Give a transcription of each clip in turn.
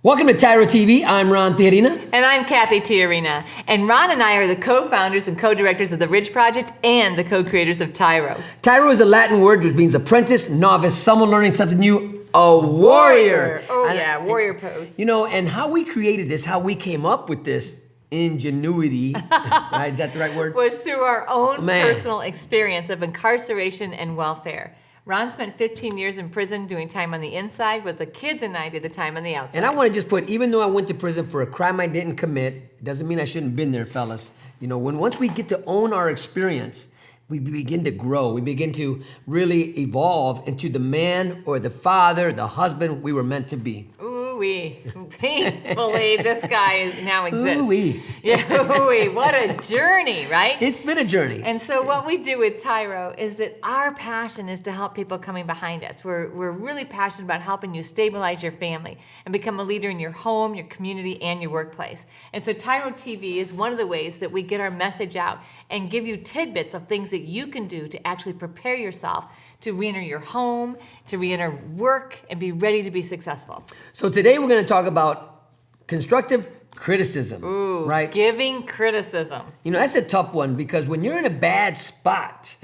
Welcome to TYRO TV. I'm Ron Tijerina. And I'm Cathy Tijerina. And Ron and I are the co-founders and co-directors of the Ridge Project and the co-creators of TYRO. TYRO is a Latin word which means apprentice, novice, someone learning something new, a warrior. Warrior pose. You know, and how we created this, how we came up with this ingenuity, right? Is that the right word? Was through our own personal experience of incarceration and welfare. Ron spent 15 years in prison doing time on the inside, with the kids and I did the time on the outside. And I want to just put, even though I went to prison for a crime I didn't commit, it doesn't mean I shouldn't have been there, fellas. You know, once we get to own our experience, we begin to grow. We begin to really evolve into the man or the father, the husband we were meant to be. Ooh-wee. Painfully, this guy now exists. Ooh-wee. Yeah, ooh-wee. What a journey, right? It's been a journey. And so what we do with TYRO is that our passion is to help people coming behind us. We're really passionate about helping you stabilize your family and become a leader in your home, your community, and your workplace. And so TYRO TV is one of the ways that we get our message out and give you tidbits of things that you can do to actually prepare yourself to re-enter your home, to re-enter work, and be ready to be successful. So today we're going to talk about constructive criticism. Ooh, right? Giving criticism. You know, that's a tough one, because when you're in a bad spot,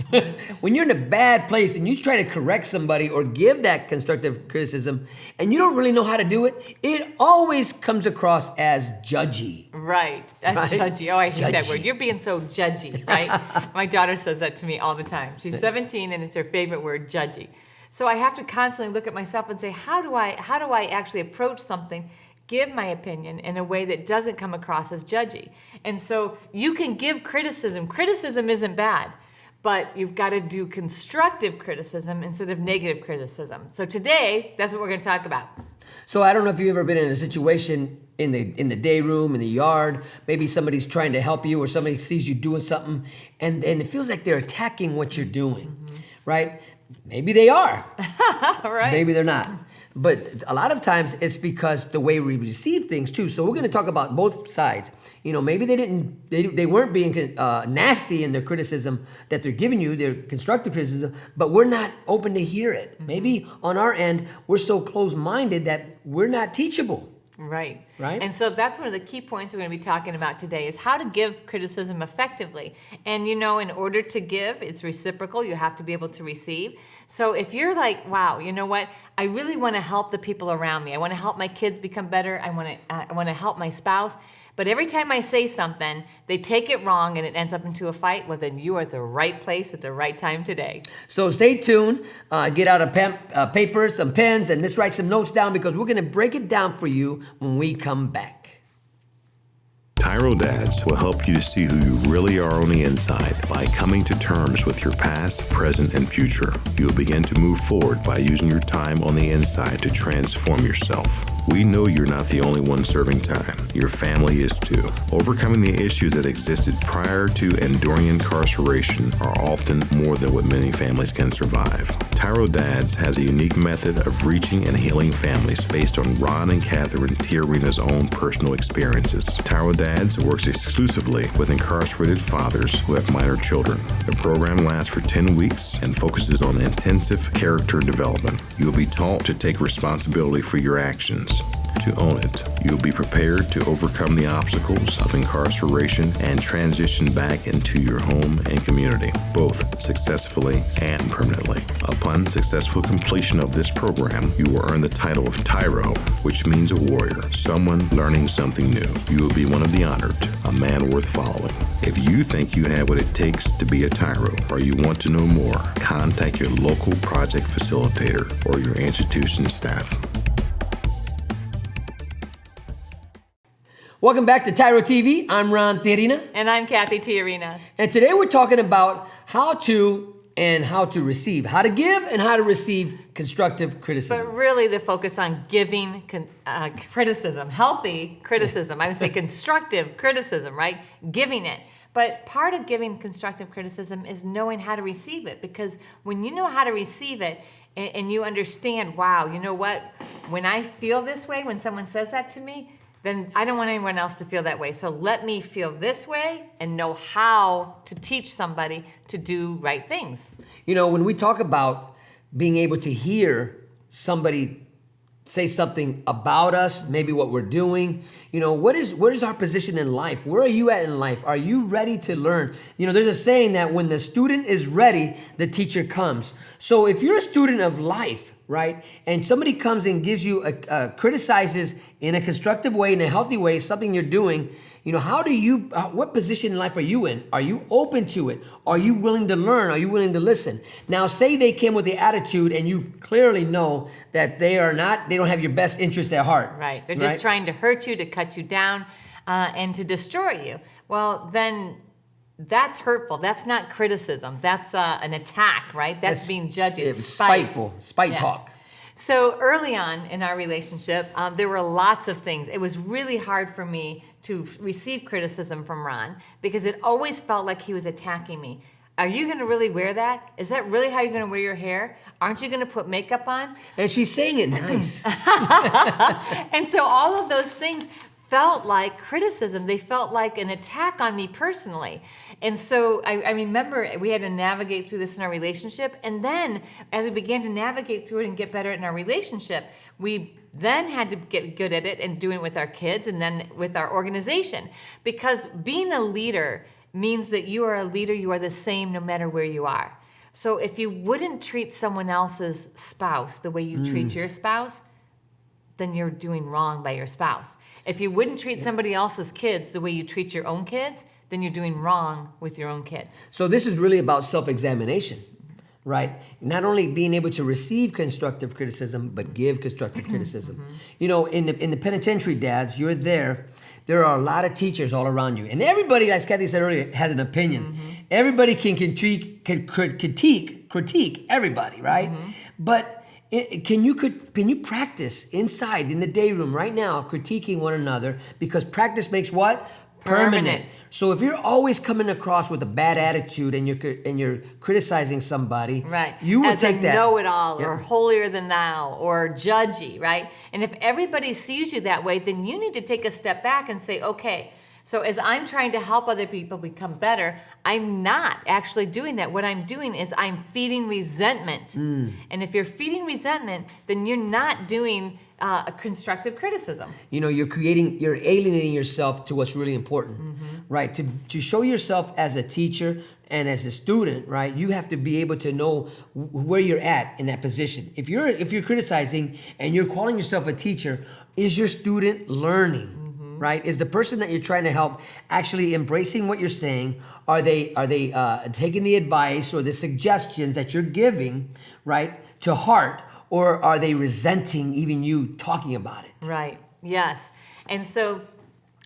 when you're in a bad place and you try to correct somebody or give that constructive criticism and you don't really know how to do it, it always comes across as judgy. Right. That's judgy. Oh, I hate that word. You're being so judgy, right? My daughter says that to me all the time. She's 17 and it's her favorite word, judgy. So I have to constantly look at myself and say, how do I actually approach something, give my opinion in a way that doesn't come across as judgy? And so you can give criticism. Criticism isn't bad, but you've got to do constructive criticism instead of negative criticism. So today, that's what we're going to talk about. So I don't know if you've ever been in a situation in the day room, in the yard, maybe somebody's trying to help you or somebody sees you doing something and it feels like they're attacking what you're doing, right? Maybe they are. Right. Maybe they're not. But a lot of times it's because the way we receive things too. So we're going to talk about both sides. You know, maybe they weren't being nasty in their criticism that they're giving you, their constructive criticism, but we're not open to hear it. Mm-hmm. Maybe on our end, we're so closed-minded that we're not teachable. Right. Right. And so that's one of the key points we're going to be talking about today, is how to give criticism effectively. And you know, in order to give, it's reciprocal. You have to be able to receive. So if you're like, wow, you know what? I really want to help the people around me. I want to help my kids become better. I want to help my spouse. But every time I say something, they take it wrong and it ends up into a fight. Well, then you are at the right place at the right time today. So stay tuned. Get out a pen, paper, some pens, and let's write some notes down, because we're going to break it down for you when we come back. TYRO Dads will help you to see who you really are on the inside by coming to terms with your past, present, and future. You'll begin to move forward by using your time on the inside to transform yourself. We know you're not the only one serving time. Your family is too. Overcoming the issues that existed prior to and during incarceration are often more than what many families can survive. TYRO Dads has a unique method of reaching and healing families based on Ron and Cathy Tijerina's own personal experiences. TYRO Dads works exclusively with incarcerated fathers who have minor children. The program lasts for 10 weeks and focuses on intensive character development. You'll be taught to take responsibility for your actions. To own it, you'll be prepared to overcome the obstacles of incarceration and transition back into your home and community, both successfully and permanently. Upon successful completion of this program, you will earn the title of TYRO, which means a warrior, someone learning something new. You will be one of the honored, a man worth following. If you think you have what it takes to be a TYRO, or you want to know more, contact your local project facilitator or your institution staff. Welcome back to TYRO TV. I'm Ron Tijerina. And I'm Cathy Tijerina. And today we're talking about how to receive, how to give and how to receive constructive criticism. But really the focus on giving criticism, healthy criticism. I would say constructive criticism, right? Giving it. But part of giving constructive criticism is knowing how to receive it, because when you know how to receive it and you understand, wow, you know what? When I feel this way, when someone says that to me, then I don't want anyone else to feel that way. So let me feel this way and know how to teach somebody to do right things. You know, when we talk about being able to hear somebody say something about us, maybe what we're doing. What is our position in life? Where are you at in life? Are you ready to learn? There's a saying that when the student is ready, the teacher comes. So if you're a student of life, right, and somebody comes and gives you criticizes in a constructive way, in a healthy way, something you're doing, how do you, what position in life are you in? Are you open to it? Are you willing to learn? Are you willing to listen? Now, say they came with the attitude and you clearly know that they don't have your best interests at heart. Right. They're just trying to hurt you, to cut you down, and to destroy you. Well, then that's hurtful. That's not criticism. That's an attack, right? That's being judgy. It's spiteful, talk. So early on in our relationship, there were lots of things. It was really hard for me to receive criticism from Ron because it always felt like he was attacking me. Are you going to really wear that? Is that really how you're going to wear your hair? Aren't you going to put makeup on? And she's saying it nice. And so all of those things felt like criticism. They felt like an attack on me personally. And so I remember we had to navigate through this in our relationship. And then as we began to navigate through it and get better in our relationship, we then had to get good at it and doing it with our kids and then with our organization. Because being a leader means that you are a leader, you are the same no matter where you are. So if you wouldn't treat someone else's spouse the way you treat your spouse, then you're doing wrong by your spouse. If you wouldn't treat somebody else's kids the way you treat your own kids, then you're doing wrong with your own kids. So this is really about self-examination, right? Not only being able to receive constructive criticism, but give constructive criticism. In the penitentiary, dads, you're there. There are a lot of teachers all around you. And everybody, as Cathy said earlier, has an opinion. Everybody can critique everybody, right? But can you practice inside in the day room right now critiquing one another, because practice makes what? Permanent. So if you're always coming across with a bad attitude and you're criticizing somebody, right, you will take that as a know-it-all or holier than thou or judgy, right? And if everybody sees you that way, then you need to take a step back and say, okay, so as I'm trying to help other people become better, I'm not actually doing that. What I'm doing is I'm feeding resentment. And if you're feeding resentment, then you're not doing a constructive criticism. You're alienating yourself to what's really important, right? To show yourself as a teacher and as a student, right? You have to be able to know where you're at in that position. If you're criticizing and you're calling yourself a teacher, is your student learning? Right? Is the person that you're trying to help actually embracing what you're saying? Are they taking the advice or the suggestions that you're giving, right, to heart, or are they resenting even you talking about it? Right. Yes. And so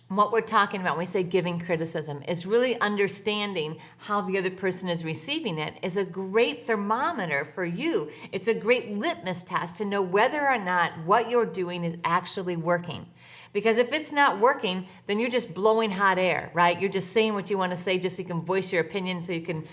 what we're talking about when we say giving criticism is really understanding how the other person is receiving it is a great thermometer for you. It's a great litmus test to know whether or not what you're doing is actually working. Because if it's not working, then you're just blowing hot air, right? You're just saying what you want to say just so you can voice your opinion, so you can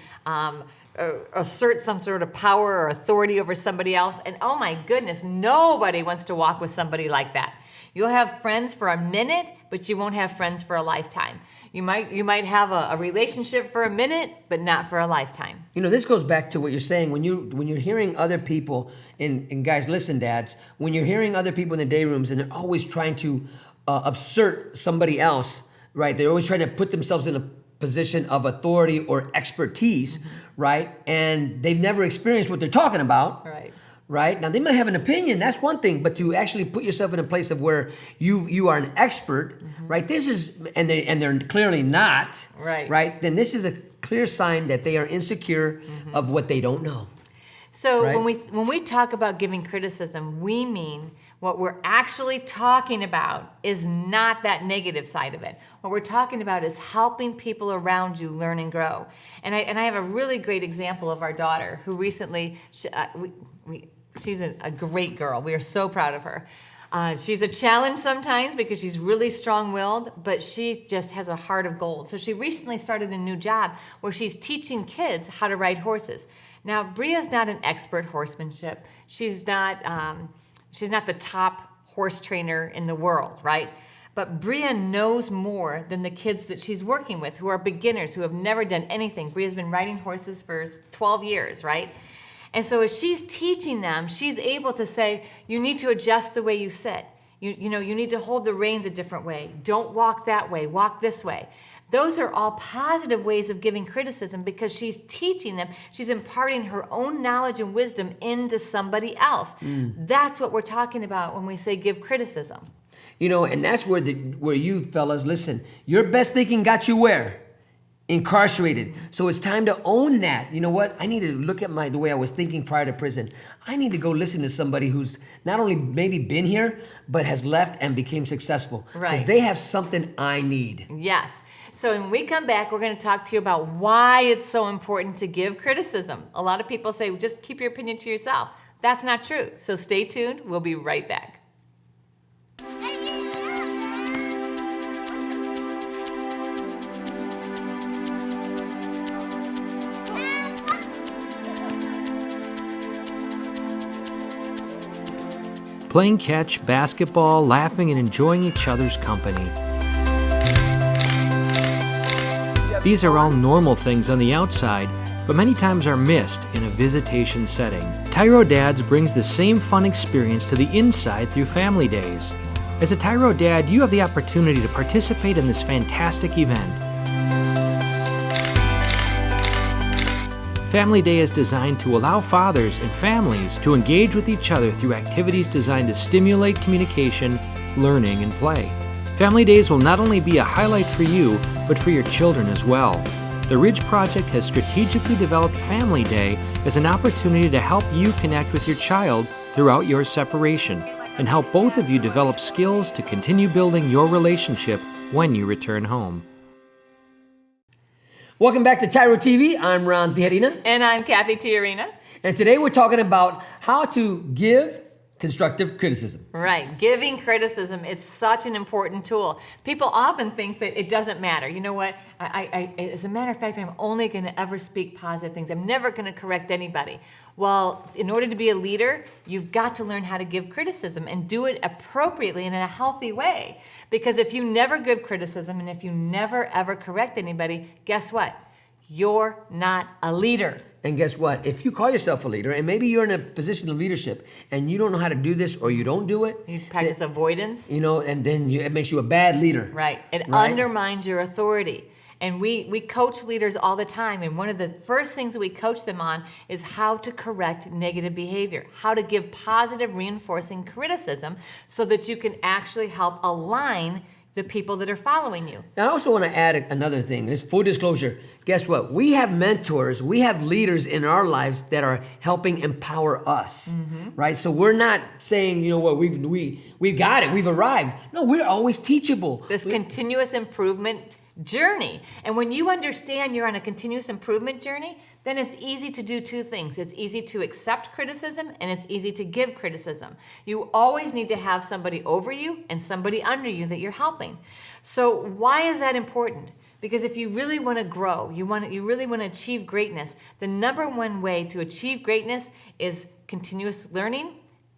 assert some sort of power or authority over somebody else. And oh my goodness, nobody wants to walk with somebody like that. You'll have friends for a minute, but you won't have friends for a lifetime. You might have a relationship for a minute, but not for a lifetime. This goes back to what you're saying. When you're hearing other people, and guys, listen, dads, when you're hearing other people in the day rooms and they're always trying to assert somebody else, right? They're always trying to put themselves in a position of authority or expertise, right? And they've never experienced what they're talking about. Right? Now, they might have an opinion, that's one thing, but to actually put yourself in a place of where you are an expert, right? This is, and they're clearly not, right? Then this is a clear sign that they are insecure of what they don't know. So when we talk about giving criticism, we mean what we're actually talking about is not that negative side of it. What we're talking about is helping people around you learn and grow. And I have a really great example of our daughter who recently, she's a great girl. We are so proud of her. She's a challenge sometimes because she's really strong-willed, but she just has a heart of gold. So she recently started a new job where she's teaching kids how to ride horses. Now, Bria's not an expert horsemanship. She's not the top horse trainer in the world, right? But Bria knows more than the kids that she's working with, who are beginners, who have never done anything. Bria's been riding horses for 12 years, right? And so as she's teaching them, she's able to say, you need to adjust the way you sit. You know, you need to hold the reins a different way. Don't walk that way, walk this way. Those are all positive ways of giving criticism because she's teaching them. She's imparting her own knowledge and wisdom into somebody else. That's what we're talking about when we say give criticism. You know, and that's where you fellas, listen, your best thinking got you where? Incarcerated. So it's time to own that. You know what? I need to look at the way I was thinking prior to prison. I need to go listen to somebody who's not only maybe been here, but has left and became successful. Right. Because they have something I need. Yes. So when we come back, we're going to talk to you about why it's so important to give criticism. A lot of people say, well, just keep your opinion to yourself. That's not true. So stay tuned. We'll be right back. Playing catch, basketball, laughing, and enjoying each other's company. These are all normal things on the outside, but many times are missed in a visitation setting. TYRO Dads brings the same fun experience to the inside through Family Days. As a TYRO Dad, you have the opportunity to participate in this fantastic event. Family Day is designed to allow fathers and families to engage with each other through activities designed to stimulate communication, learning, and play. Family Days will not only be a highlight for you, but for your children as well. The Ridge Project has strategically developed Family Day as an opportunity to help you connect with your child throughout your separation and help both of you develop skills to continue building your relationship when you return home. Welcome back to TYRO TV. I'm Ron Tijerina. And I'm Cathy Tijerina. And today we're talking about how to give constructive criticism. Right. Giving criticism, it's such an important tool. People often think that it doesn't matter. You know what? As a matter of fact, I'm only going to ever speak positive things. I'm never going to correct anybody. Well, in order to be a leader, you've got to learn how to give criticism and do it appropriately and in a healthy way. Because if you never give criticism and if you never ever correct anybody, guess what? You're not a leader. And guess what? If you call yourself a leader and maybe you're in a position of leadership and you don't know how to do this or you don't do it, you practice avoidance. You know, and then it makes you a bad leader. Right. It undermines your authority. And we coach leaders all the time, and one of the first things that we coach them on is how to correct negative behavior, how to give positive reinforcing criticism so that you can actually help align the people that are following you. I also want to add another thing. This full disclosure. Guess what? We have mentors, we have leaders in our lives that are helping empower us, right? So we're not saying, you know what, we've got it, we've arrived. No, we're always teachable. This continuous improvement journey. And when you understand you're on a continuous improvement journey, then it's easy to do two things. It's easy to accept criticism and it's easy to give criticism. You always need to have somebody over you and somebody under you that you're helping. So why is that important? Because if you really want to grow, you really want to achieve greatness, the number one way to achieve greatness is continuous learning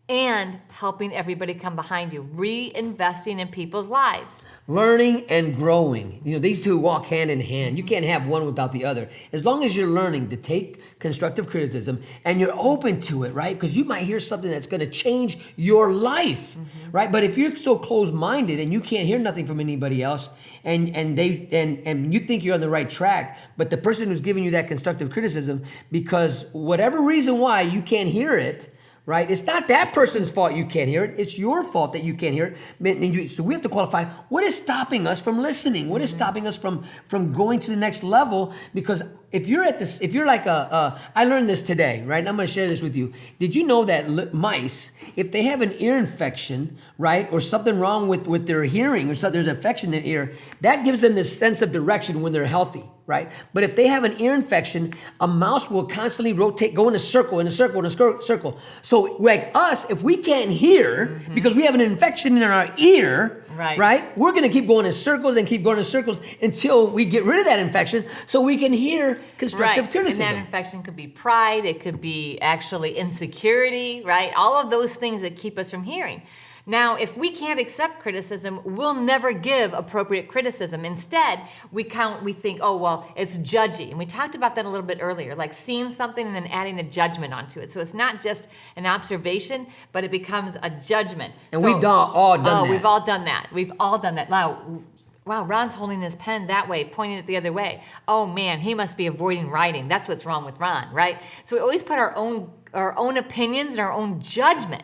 and helping everybody come behind you, reinvesting in people's lives. Learning and growing. You know, these two walk hand in hand. You can't have one without the other. As long as you're learning to take constructive criticism and you're open to it, right? Because you might hear something that's going to change your life, right? But if you're so closed-minded and you can't hear nothing from anybody else and you think you're on the right track, but the person who's giving you that constructive criticism, because whatever reason why you can't hear it, right? It's not that person's fault you can't hear it. It's your fault that you can't hear it. So we have to qualify what is stopping us from listening. What is stopping us from going to the next level? Because if you're like I learned this today, right? And I'm going to share this with you. Did you know that mice, if they have an ear infection, right, or something wrong with their hearing, or there's an infection in their ear, that gives them this sense of direction when they're healthy, right? But if they have an ear infection, a mouse will constantly rotate, go in a circle, in a circle, in a circle. So like us, if we can't hear because we have an infection in our ear, right? We're going to keep going in circles and keep going in circles until we get rid of that infection so we can hear constructive criticism. And that infection could be pride, it could be actually insecurity, right? All of those things that keep us from hearing. Now, if we can't accept criticism, we'll never give appropriate criticism. Instead, we think, oh, well, it's judgy. And we talked about that a little bit earlier, like seeing something and then adding a judgment onto it. So it's not just an observation, but it becomes a judgment. And we've all done that. We've all done that. We've all done that. Wow, Ron's holding his pen that way, pointing it the other way. Oh man, he must be avoiding writing. That's what's wrong with Ron, right? So we always put our own opinions and our own judgment.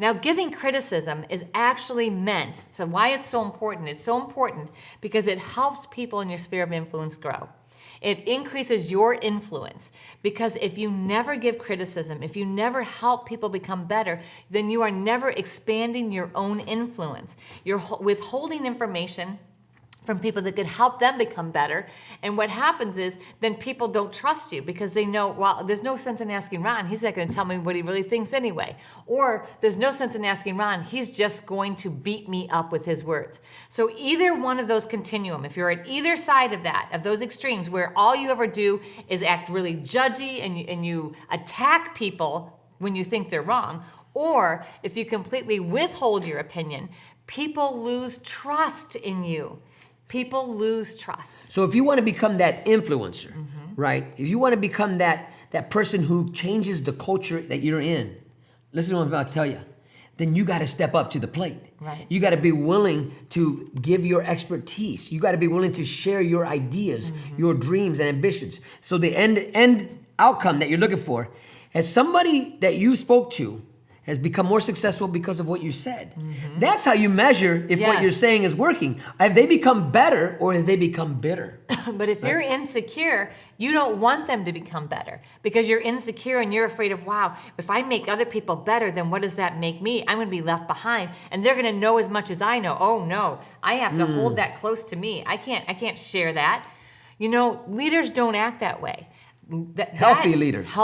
Now, giving criticism is actually meant, so why it's so important? It's so important because it helps people in your sphere of influence grow. It increases your influence, because if you never give criticism, if you never help people become better, then you are never expanding your own influence. You're withholding information from people that could help them become better. And what happens is then people don't trust you because they know, well, there's no sense in asking Ron. He's not going to tell me what he really thinks anyway. Or there's no sense in asking Ron. He's just going to beat me up with his words. So either one of those continuum, if you're at either side of that, of those extremes where all you ever do is act really judgy and you attack people when you think they're wrong, or if you completely withhold your opinion, people lose trust in you. People lose trust. So if you want to become that influencer, right? If you want to become that person who changes the culture that you're in, listen to what I'm about to tell you, then you got to step up to the plate. Right. You got to be willing to give your expertise. You got to be willing to share your ideas, your dreams and ambitions. So the end outcome that you're looking for, as somebody that you spoke to has become more successful because of what you said. That's how you measure if what you're saying is working. Have they become better or have they become bitter? But if you're insecure, you don't want them to become better because you're insecure and you're afraid of, wow, if I make other people better, then what does that make me? I'm going to be left behind and they're going to know as much as I know. Oh no, I have to hold that close to me. I can't share that. You know, leaders don't act that way. Healthy leaders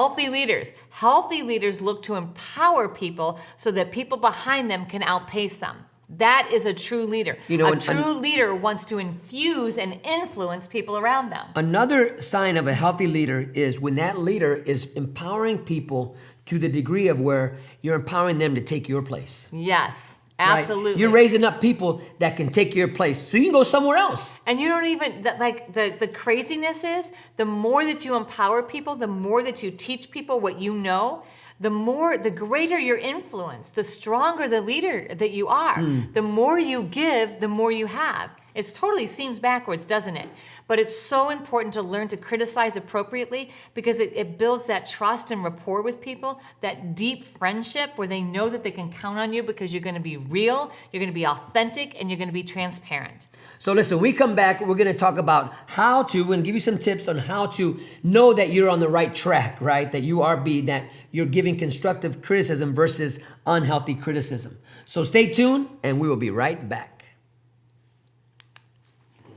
look to empower people so that people behind them can outpace them. That is a true leader. You know, a true leader wants to infuse and influence people around them. Another sign of a healthy leader is when that leader is empowering people to the degree of where you're empowering them to take your place. Yes. Absolutely. Right? You're raising up people that can take your place so you can go somewhere else. And you don't even, the craziness is, the more that you empower people, the more that you teach people what you know, the greater your influence, the stronger the leader that you are. The more you give, the more you have. It totally seems backwards, doesn't it? But it's so important to learn to criticize appropriately because it builds that trust and rapport with people, that deep friendship where they know that they can count on you because you're going to be real, you're going to be authentic, and you're going to be transparent. So listen, we come back, we're going to talk about we're going to give you some tips on how to know that you're on the right track, right? That you're giving constructive criticism versus unhealthy criticism. So stay tuned and we will be right back.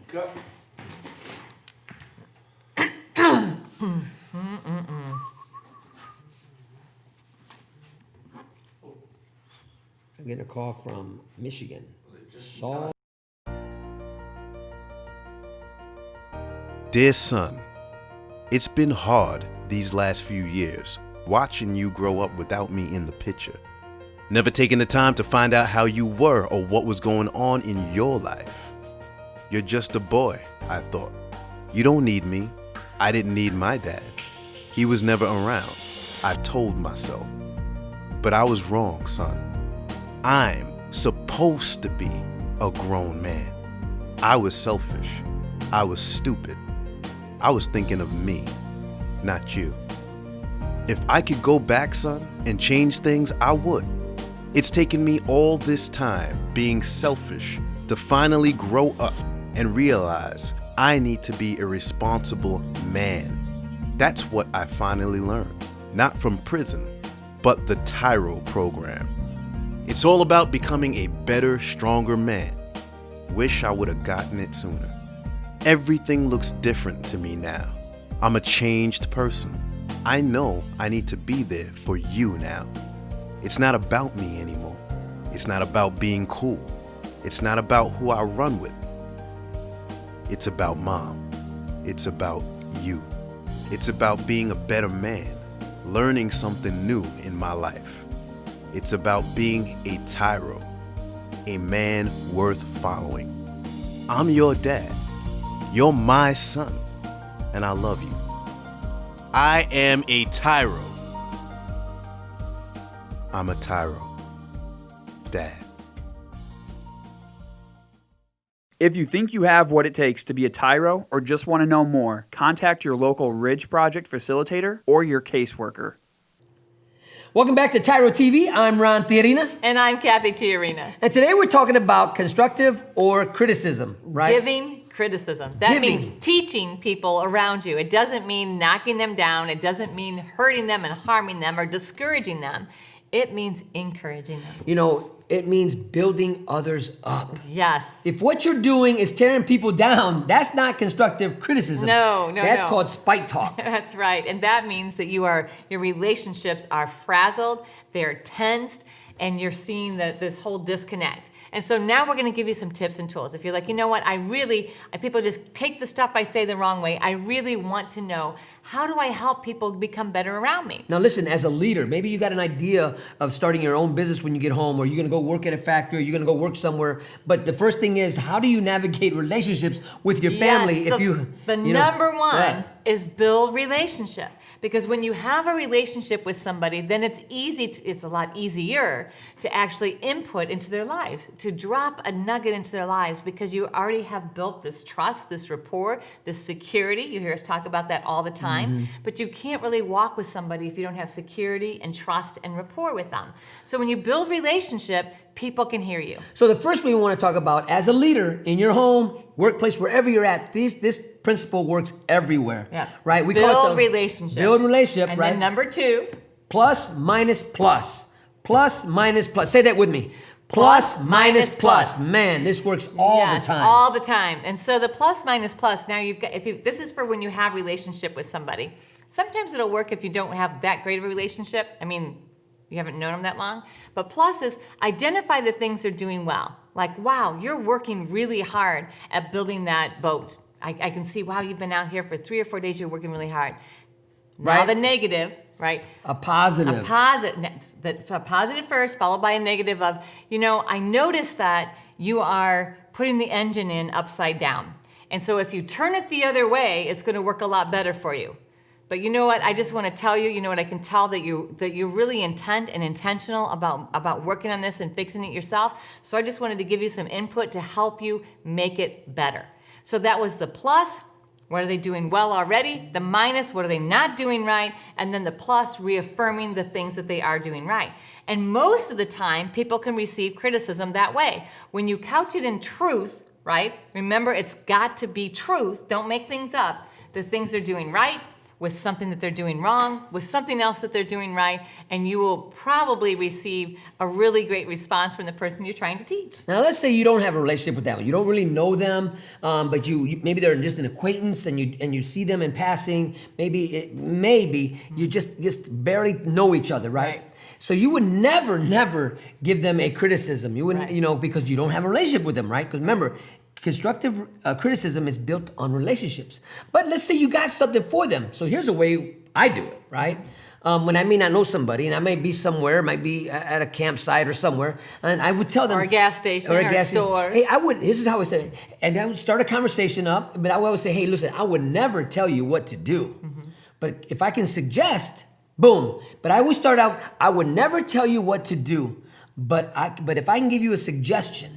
Go. I'm getting a call from Michigan. Saul. Dear son, it's been hard these last few years, watching you grow up without me in the picture. Never taking the time to find out how you were or what was going on in your life. You're just a boy, I thought. You don't need me. I didn't need my dad. He was never around, I told myself. But I was wrong, son. I'm supposed to be a grown man. I was selfish. I was stupid. I was thinking of me, not you. If I could go back, son, and change things, I would. It's taken me all this time being selfish to finally grow up and realize I need to be a responsible man. That's what I finally learned, not from prison, but the TYRO program. It's all about becoming a better, stronger man. Wish I would have gotten it sooner. Everything looks different to me now. I'm a changed person. I know I need to be there for you now. It's not about me anymore. It's not about being cool. It's not about who I run with. It's about Mom. It's about you. It's about being a better man, learning something new in my life. It's about being a TYRO, a man worth following. I'm your dad. You're my son, and I love you. I am a TYRO. I'm a TYRO. Dad. If you think you have what it takes to be a TYRO or just want to know more, contact your local Ridge Project facilitator or your caseworker. Welcome back to TYRO TV. I'm Ron Tijerina. And I'm Cathy Tijerina. And today we're talking about constructive or criticism, right? Giving criticism. That means teaching people around you. It doesn't mean knocking them down. It doesn't mean hurting them and harming them or discouraging them. It means encouraging them. You know, it means building others up. Yes. If what you're doing is tearing people down, that's not constructive criticism. No. That's called spite talk. That's right. And that means that your relationships are frazzled, they're tensed, and you're seeing this whole disconnect. And so now we're going to give you some tips and tools. If you're like, you know what, people just take the stuff I say the wrong way. I really want to know, how do I help people become better around me? Now listen, as a leader, maybe you got an idea of starting your own business when you get home, or you're going to go work at a factory, or you're going to go work somewhere. But the first thing is, how do you navigate relationships with your family? Yes, so number one is build relationship. Because when you have a relationship with somebody, then it's a lot easier to actually input into their lives, to drop a nugget into their lives, because you already have built this trust, this rapport, this security. You hear us talk about that all the time. But you can't really walk with somebody if you don't have security and trust and rapport with them. So when you build relationship, people can hear you. So the first thing we want to talk about, as a leader in your home, workplace, wherever you're at, this principle works everywhere. Yeah. Right? We build call it relationship. Build relationship, and right? And then number two. Plus, minus, plus. Plus, minus, plus. Say that with me. Plus, minus, plus. Man, this works all the time. All the time. And so the plus, minus, plus, now this is for when you have relationship with somebody. Sometimes it'll work if you don't have that great of a relationship. I mean, you haven't known them that long. But plus is identify the things they're doing well. Like, wow, you're working really hard at building that boat. I can see, wow, you've been out here for 3 or 4 days, you're working really hard. Now the negative, right? A positive. A positive first, followed by a negative of, I noticed that you are putting the engine in upside down. And so if you turn it the other way, it's going to work a lot better for you. But you know what? I just want to tell you, I can tell that you're really intent and intentional about working on this and fixing it yourself. So I just wanted to give you some input to help you make it better. So that was the plus. What are they doing well already? The minus, what are they not doing right? And then the plus, reaffirming the things that they are doing right. And most of the time, people can receive criticism that way. When you couch it in truth, right? Remember, it's got to be truth. Don't make things up. The things they're doing right, with something that they're doing wrong, with something else that they're doing right, and you will probably receive a really great response from the person you're trying to teach. Now, let's say you don't have a relationship with that one. You don't really know them, but you maybe they're just an acquaintance, and you see them in passing. Maybe you just barely know each other, right? So you would never give them a criticism. You wouldn't, because you don't have a relationship with them, right? Because remember, constructive criticism is built on relationships. But let's say you got something for them. So here's a way I do it, right? When I may not know somebody, and I may be somewhere, might be at a campsite or somewhere, and I would tell them. Or a gas station or a store. Hey, this is how I say it. And I would start a conversation up, but I would always say, hey, listen, I would never tell you what to do. But if I can suggest, boom. But I always start out, I would never tell you what to do, but if I can give you a suggestion,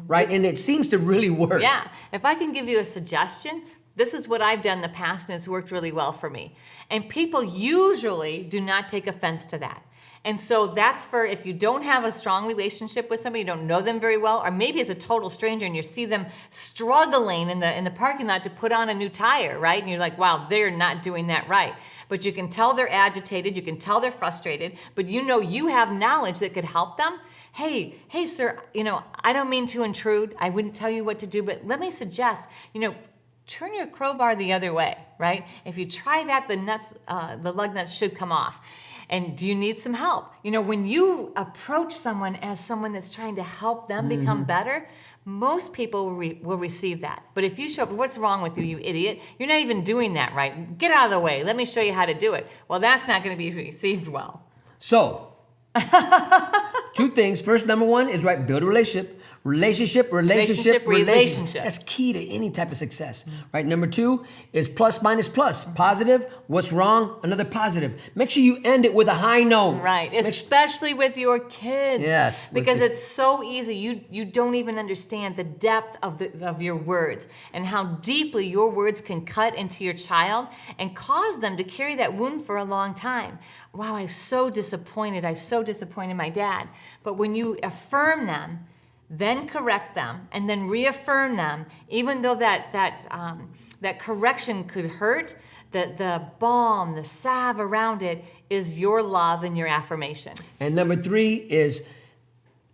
right? And it seems to really work. Yeah. If I can give you a suggestion, this is what I've done in the past, and it's worked really well for me. And people usually do not take offense to that. And so that's for if you don't have a strong relationship with somebody, you don't know them very well, or maybe it's a total stranger and you see them struggling in the parking lot to put on a new tire, right? And you're like, wow, they're not doing that right. But you can tell they're agitated, you can tell they're frustrated, but you have knowledge that could help them. Hey, sir, I don't mean to intrude. I wouldn't tell you what to do, but let me suggest, turn your crowbar the other way, right? If you try that, the lug nuts should come off. And do you need some help? When you approach someone as someone that's trying to help them become better, most people will receive that. But if you show up, what's wrong with you, you idiot? You're not even doing that right. Get out of the way. Let me show you how to do it. Well, that's not going to be received well. So, two things. First, number one is build a relationship. Relationship. Relationship. That's key to any type of success, right? Number 2 is plus minus plus. Positive, what's wrong? Another positive. Make sure you end it with a high note. Right, especially with your kids. Yes. Because it's so easy. You don't even understand the depth of your words and how deeply your words can cut into your child and cause them to carry that wound for a long time. Wow, I'm so disappointed. I so disappointed my dad. But when you affirm them, then correct them, and then reaffirm them, even though that correction could hurt, the balm, the salve around it is your love and your affirmation. And number 3 is,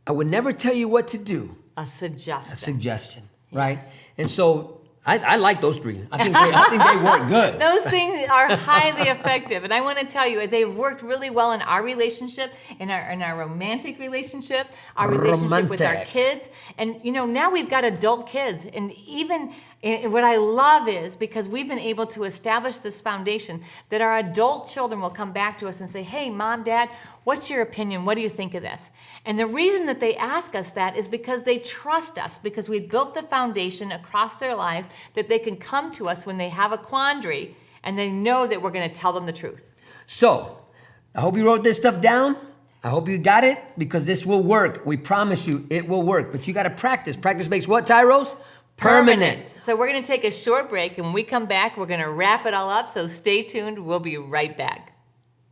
I would never tell you what to do. A suggestion. Right? And so I like those 3. I think they work good. Those things are highly effective, and I want to tell you, they've worked really well in our relationship, in our romantic relationship, our relationship with our kids, and now we've got adult kids, and even what I love is because we've been able to establish this foundation that our adult children will come back to us and say, "Hey, Mom, Dad, what's your opinion? What do you think of this?" And the reason that they ask us that is because they trust us, because we built the foundation across their lives that they can come to us when they have a quandary and they know that we're going to tell them the truth. So, I hope you wrote this stuff down. I hope you got it, because this will work. We promise you it will work. But you got to practice. Practice makes what, Tyros? Permanent. So we're going to take a short break, and when we come back, we're going to wrap it all up. So stay tuned. We'll be right back.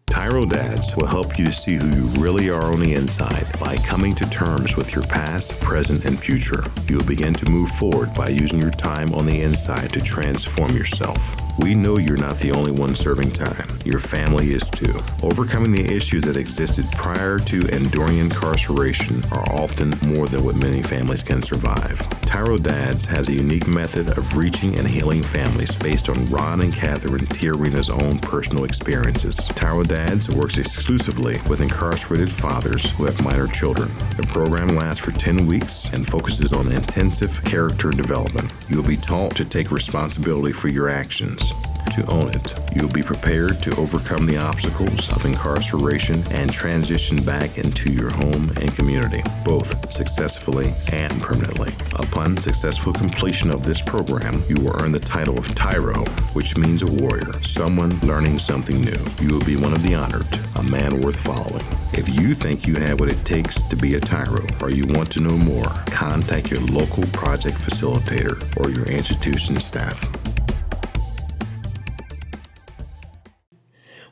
TYRO Dads will help you to see who you really are on the inside by coming to terms with your past, present, and future. You'll begin to move forward by using your time on the inside to transform yourself. We know you're not the only one serving time. Your family is too. Overcoming the issues that existed prior to and during incarceration are often more than what many families can survive. TYRO Dads has a unique method of reaching and healing families based on Ron and Catherine Tijerina's own personal experiences. TYRO Dads works exclusively with incarcerated fathers who have minor children. The program lasts for 10 weeks and focuses on intensive character development. You'll be taught to take responsibility for your actions, to own it. You'll be prepared to overcome the obstacles of incarceration and transition back into your home and community, both successfully and permanently. Upon successful completion of this program, you will earn the title of TYRO, which means a warrior, someone learning something new. You will be one of the honored, a man worth following. If you think you have what it takes to be a TYRO, or you want to know more, contact your local project facilitator or your institution staff.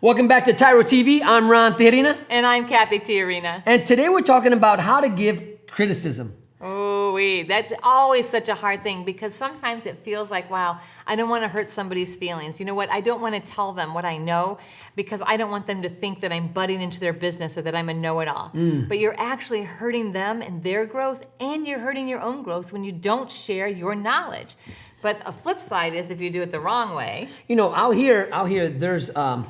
Welcome back to TYRO TV. I'm Ron Tijerina. And I'm Cathy Tijerina. And today we're talking about how to give criticism. That's always such a hard thing, because sometimes it feels like, wow, I don't want to hurt somebody's feelings. You know what? I don't want to tell them what I know, because I don't want them to think that I'm butting into their business or that I'm a know-it-all. But you're actually hurting them and their growth, and you're hurting your own growth when you don't share your knowledge. But a flip side is if you do it the wrong way. Out here, there's well,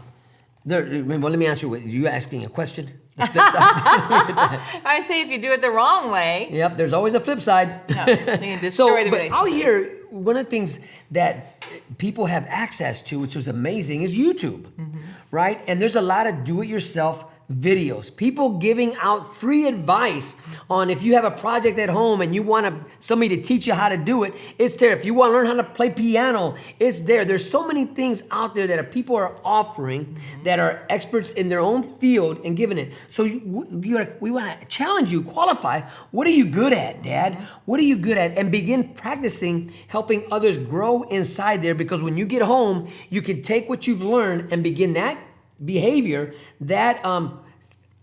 let me ask you. You asking a question? The flip side. I say if you do it the wrong way. Yep, there's always a flip side. You can destroy the but relationship. out here, one of the things that people have access to, which was amazing, is YouTube, right? And there's a lot of do-it-yourself videos. People giving out free advice on if you have a project at home and you want somebody to teach you how to do it, it's there. If you want to learn how to play piano, it's there. There's so many things out there that people are offering that are experts in their own field and giving it. So we want to challenge you, qualify. What are you good at, Dad? What are you good at? And begin practicing helping others grow inside there, because when you get home, you can take what you've learned and begin that behavior, that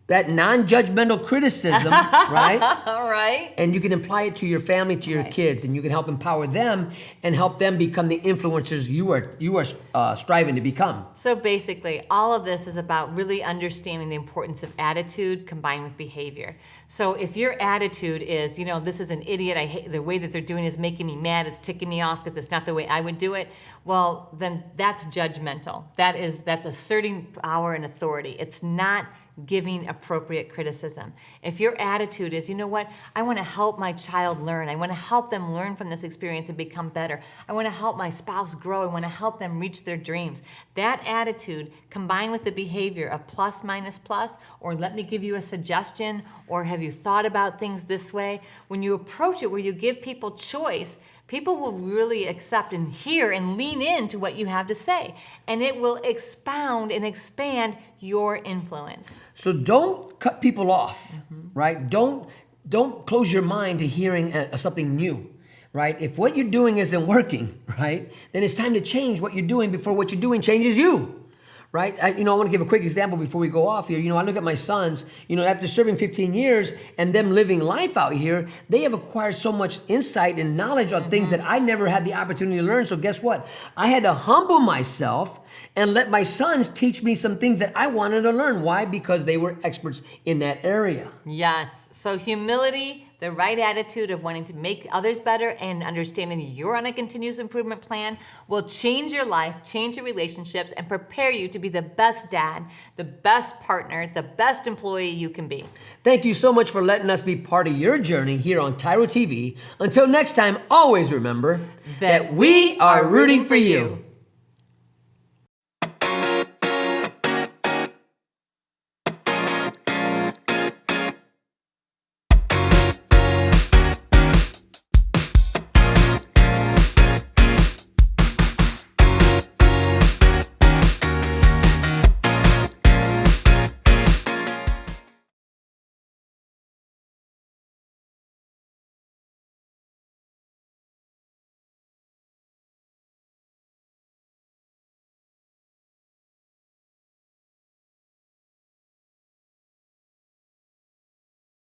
non-judgmental criticism, right? All right. And you can apply it to your family, to your kids, and you can help empower them and help them become the influencers you are striving to become. So basically, all of this is about really understanding the importance of attitude combined with behavior. So if your attitude is, this is an idiot, I hate the way that they're doing is making me mad, it's ticking me off because it's not the way I would do it, well, then that's judgmental. That's asserting power and authority. It's not giving appropriate criticism. If your attitude is, I want to help my child learn. I want to help them learn from this experience and become better. I want to help my spouse grow. I want to help them reach their dreams. That attitude combined with the behavior of plus minus plus, or let me give you a suggestion, or have you thought about things this way? When you approach it where you give people choice, people will really accept and hear and lean into what you have to say. And it will expound and expand your influence. So don't cut people off, right? Don't close your mind to hearing something new, right? If what you're doing isn't working, right, then it's time to change what you're doing before what you're doing changes you. Right? I want to give a quick example before we go off here. I look at my sons, after serving 15 years and them living life out here, they have acquired so much insight and knowledge on things that I never had the opportunity to learn. So guess what? I had to humble myself and let my sons teach me some things that I wanted to learn. Why? Because they were experts in that area. Yes. So humility, the right attitude of wanting to make others better and understanding you're on a continuous improvement plan will change your life, change your relationships, and prepare you to be the best dad, the best partner, the best employee you can be. Thank you so much for letting us be part of your journey here on TYRO TV. Until next time, always remember that we are rooting for you.